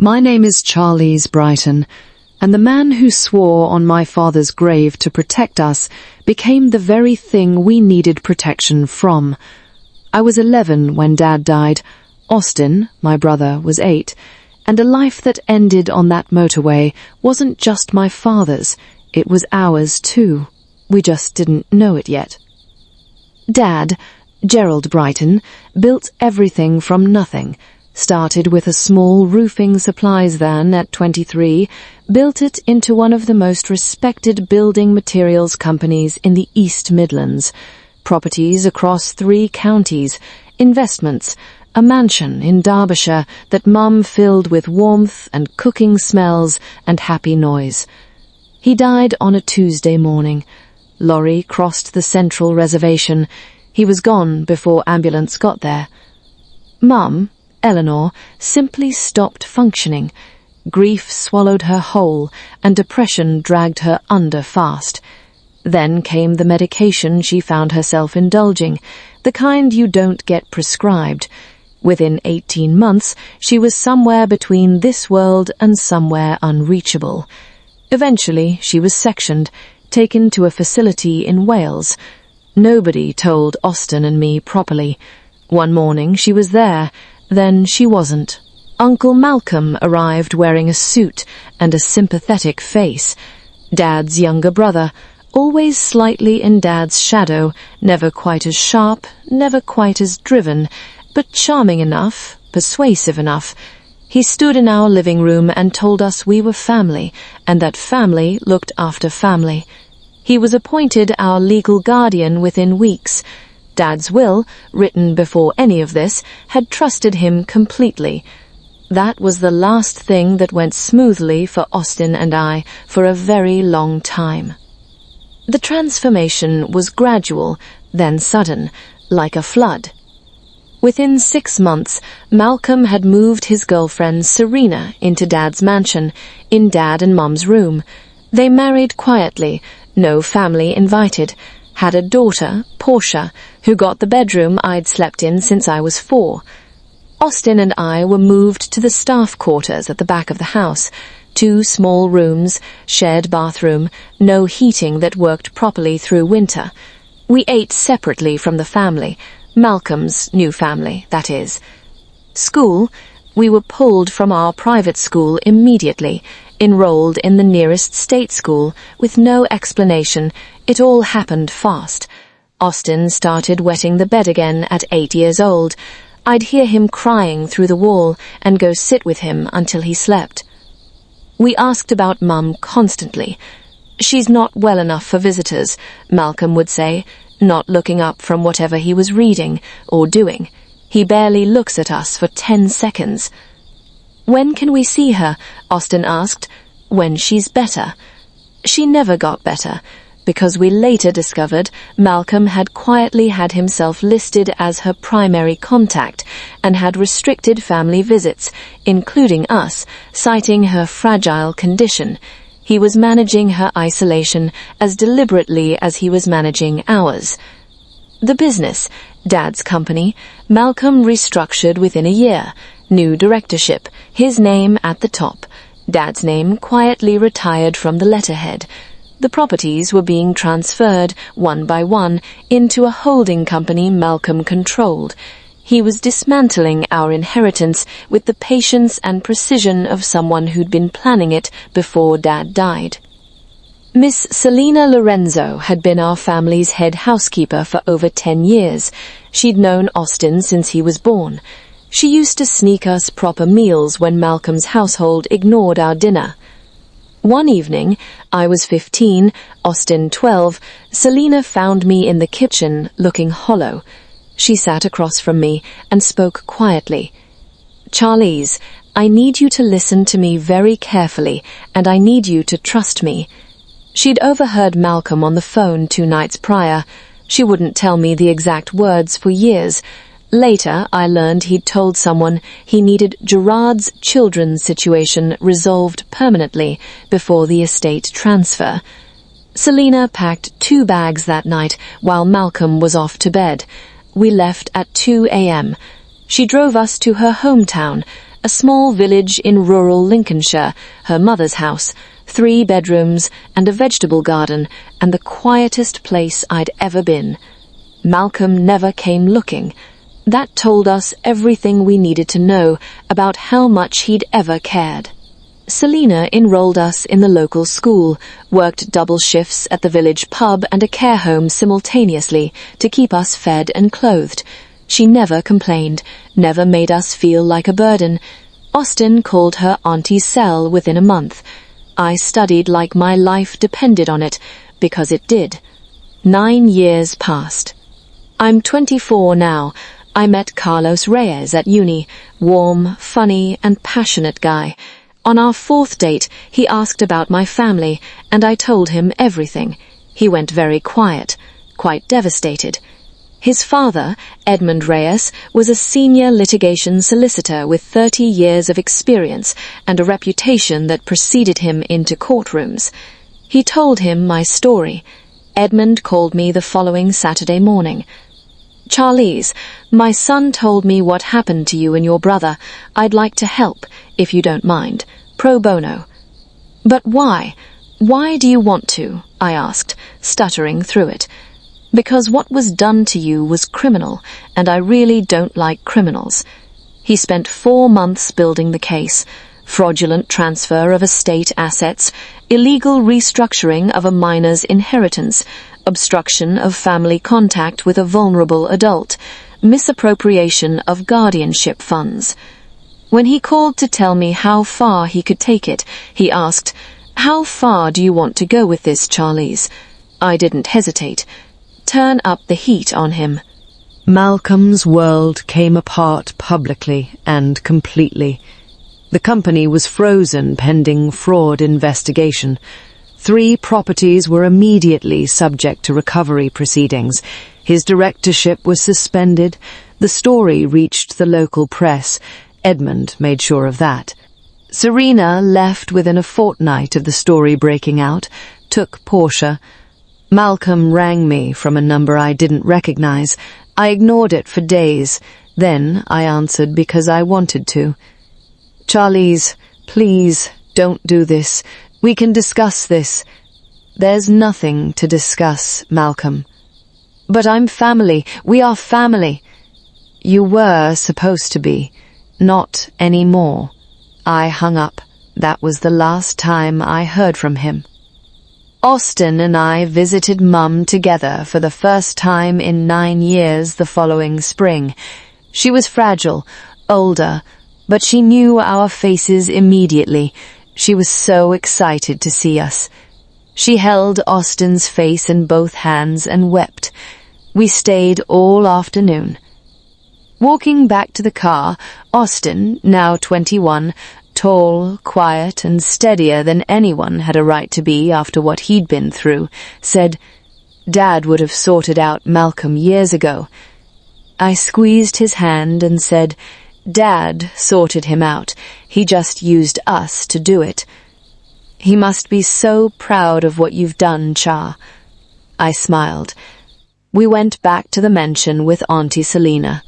My name is Charlize Brighton, and the man who swore on my father's grave to protect us became the very thing we needed protection from. I was 11 when Dad died. Austin, my brother, was 8, and a life that ended on that motorway wasn't just my father's, it was ours too. We just didn't know it yet. Dad, Gerald Brighton, built everything from nothing. Started with a small roofing supplies van at 23, built it into one of the most respected building materials companies in the East Midlands, properties across 3 counties, investments, a mansion in Derbyshire that Mum filled with warmth and cooking smells and happy noise. He died on a Tuesday morning. Lorry crossed the central reservation. He was gone before ambulance got there. Mum, Eleanor, simply stopped functioning. Grief swallowed her whole, and depression dragged her under fast. Then came the medication she found herself indulging, the kind you don't get prescribed. Within 18 months, she was somewhere between this world and somewhere unreachable. Eventually, she was sectioned, taken to a facility in Wales. Nobody told Austin and me properly. One morning she was there, then she wasn't. Uncle Malcolm arrived wearing a suit and a sympathetic face. Dad's younger brother, always slightly in Dad's shadow, never quite as sharp, never quite as driven, but charming enough, persuasive enough. He stood in our living room and told us we were family, and that family looked after family. He was appointed our legal guardian within weeks. Dad's will, written before any of this, had trusted him completely. That was the last thing that went smoothly for Austin and I for a very long time. The transformation was gradual, then sudden, like a flood. Within 6 months, Malcolm had moved his girlfriend Serena into Dad's mansion, in Dad and Mum's room. They married quietly, no family invited, had a daughter, Portia, who got the bedroom I'd slept in since I was 4. Austin and I were moved to the staff quarters at the back of the house. 2 small rooms, shared bathroom, no heating that worked properly through winter. We ate separately from the family, Malcolm's new family, that is. School, we were pulled from our private school immediately, enrolled in the nearest state school, with no explanation. It all happened fast. Austin started wetting the bed again at 8 years old. I'd hear him crying through the wall and go sit with him until he slept. We asked about Mum constantly. "She's not well enough for visitors," Malcolm would say, not looking up from whatever he was reading or doing. He barely looks at us for 10 seconds. "When can we see her?" Austin asked. "When she's better." She never got better, because we later discovered Malcolm had quietly had himself listed as her primary contact and had restricted family visits, including us, citing her fragile condition. He was managing her isolation as deliberately as he was managing ours. The business, Dad's company, Malcolm restructured within a year. New directorship, his name at the top. Dad's name quietly retired from the letterhead. The properties were being transferred, one by one, into a holding company Malcolm controlled. He was dismantling our inheritance with the patience and precision of someone who'd been planning it before Dad died. Miss Selina Lorenzo had been our family's head housekeeper for over 10 years. She'd known Austin since he was born. She used to sneak us proper meals when Malcolm's household ignored our dinner. One evening, I was 15, Austin 12, Selina found me in the kitchen looking hollow. She sat across from me and spoke quietly. "Charlize, I need you to listen to me very carefully, and I need you to trust me." She'd overheard Malcolm on the phone 2 nights prior. She wouldn't tell me the exact words for years. Later, I learned he'd told someone he needed Gerard's children's situation resolved permanently before the estate transfer. Selina packed 2 bags that night while Malcolm was off to bed. We left at 2 a.m. She drove us to her hometown, a small village in rural Lincolnshire, her mother's house, 3 bedrooms and a vegetable garden, and the quietest place I'd ever been. Malcolm never came looking. That told us everything we needed to know about how much he'd ever cared. Selina enrolled us in the local school, worked double shifts at the village pub and a care home simultaneously to keep us fed and clothed. She never complained, never made us feel like a burden. Austin called her Auntie Sel within a month. I studied like my life depended on it, because it did. 9 years passed. I'm 24 now. I met Carlos Reyes at uni, warm, funny, and passionate guy. On our 4th date, he asked about my family, and I told him everything. He went very quiet, quite devastated. His father, Edmund Reyes, was a senior litigation solicitor with 30 years of experience and a reputation that preceded him into courtrooms. He told him my story. Edmund called me the following Saturday morning. "Charlize, my son told me what happened to you and your brother. I'd like to help, if you don't mind. Pro bono." "But why? Why do you want to?" I asked, stuttering through it. "Because what was done to you was criminal, and I really don't like criminals." He spent 4 months building the case. Fraudulent transfer of estate assets, illegal restructuring of a minor's inheritance, obstruction of family contact with a vulnerable adult, misappropriation of guardianship funds. When he called to tell me how far he could take it, he asked, "How far do you want to go with this, Charlize?" I didn't hesitate. Turn up the heat on him. Malcolm's world came apart publicly and completely. The company was frozen pending fraud investigation. 3 properties were immediately subject to recovery proceedings. His directorship was suspended. The story reached the local press. Edmund made sure of that. Serena left within a fortnight of the story breaking out, took Portia. Malcolm rang me from a number I didn't recognize. I ignored it for days. Then I answered because I wanted to. "Charlize, please, don't do this. We can discuss this." "There's nothing to discuss, Malcolm." "But I'm family. We are family." "You were supposed to be. Not anymore." I hung up. That was the last time I heard from him. Austin and I visited Mum together for the first time in 9 years the following spring. She was fragile, older, but she knew our faces immediately. She was so excited to see us. She held Austin's face in both hands and wept. We stayed all afternoon. Walking back to the car, Austin, now 21, tall, quiet, and steadier than anyone had a right to be after what he'd been through, said, "Dad would have sorted out Malcolm years ago." I squeezed his hand and said, "Dad sorted him out. He just used us to do it." "He must be so proud of what you've done, Char." I smiled. We went back to the mansion with Auntie Selina.